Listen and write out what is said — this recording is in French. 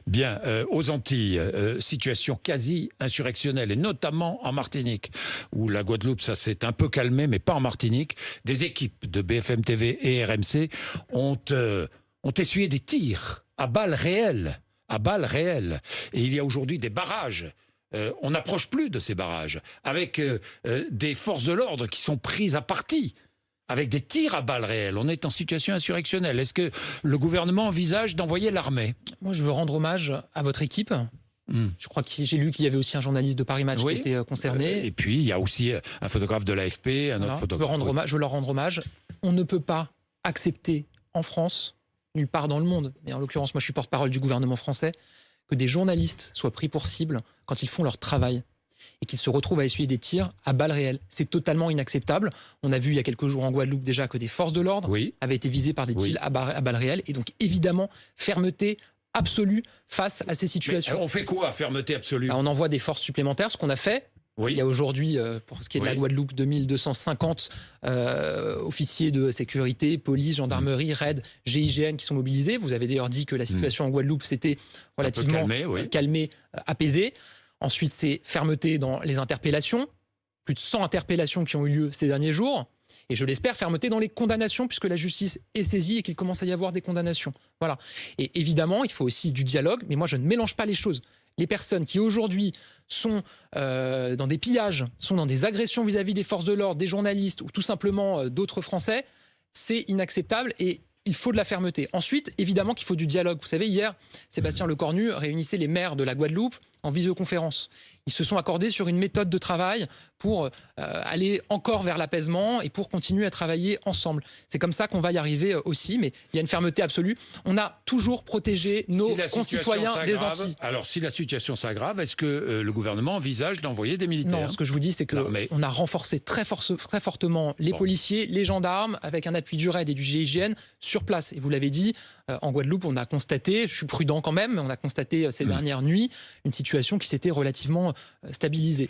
Bien, aux Antilles, situation quasi insurrectionnelle, et notamment en Martinique, où la Guadeloupe, ça s'est un peu calmé, mais pas en Martinique. Des équipes de BFM TV et RMC ont essuyé des tirs à balles réelles. À balles réelles. Et il y a aujourd'hui des barrages. On n'approche plus de ces barrages, avec des forces de l'ordre qui sont prises à partie, avec des tirs à balles réelles. On est en situation insurrectionnelle. Est-ce que le gouvernement envisage d'envoyer l'armée ? Moi, je veux rendre hommage à votre équipe. Je crois que j'ai lu qu'il y avait aussi un journaliste de Paris Match qui était concerné. Et puis, il y a aussi un photographe de l'AFP, un autre photographe. Je veux leur rendre hommage. On ne peut pas accepter en France, nulle part dans le monde, mais en l'occurrence, moi je suis porte-parole du gouvernement français, que des journalistes soient pris pour cible quand ils font leur travail et qu'ils se retrouvent à essuyer des tirs à balles réelles. C'est totalement inacceptable. On a vu il y a quelques jours en Guadeloupe déjà que des forces de l'ordre avaient été visées par des tirs à balles réelles. Et donc évidemment, fermeté absolue face à ces situations. Mais on fait quoi, fermeté absolue ? On envoie des forces supplémentaires, ce qu'on a fait. Il y a aujourd'hui, pour ce qui est de la Guadeloupe, 2250 officiers de sécurité, police, gendarmerie, RAID, GIGN qui sont mobilisés. Vous avez d'ailleurs dit que la situation en Guadeloupe s'était relativement calmée, apaisée. Ensuite, c'est fermeté dans les interpellations. Plus de 100 interpellations qui ont eu lieu ces derniers jours. Et je l'espère, fermeté dans les condamnations, puisque la justice est saisie et qu'il commence à y avoir des condamnations. Voilà. Et évidemment, il faut aussi du dialogue, mais moi, je ne mélange pas les choses. Les personnes qui aujourd'hui sont dans des pillages, sont dans des agressions vis-à-vis des forces de l'ordre, des journalistes ou tout simplement d'autres Français, c'est inacceptable et il faut de la fermeté. Ensuite, évidemment qu'il faut du dialogue. Vous savez, hier, Sébastien Lecornu réunissait les maires de la Guadeloupe en visioconférence. Ils se sont accordés sur une méthode de travail pour aller encore vers l'apaisement et pour continuer à travailler ensemble. C'est comme ça qu'on va y arriver aussi, mais il y a une fermeté absolue. On a toujours protégé nos concitoyens des Antilles. Alors, si la situation s'aggrave, est-ce que le gouvernement envisage d'envoyer des militaires ? Non, ce que je vous dis, c'est qu'on a renforcé très fortement les policiers, les gendarmes, avec un appui du RAID et du GIGN sur place. Et vous l'avez dit, en Guadeloupe, on a constaté, je suis prudent quand même, mais on a constaté ces dernières nuits une situation qui s'était relativement stabilisée.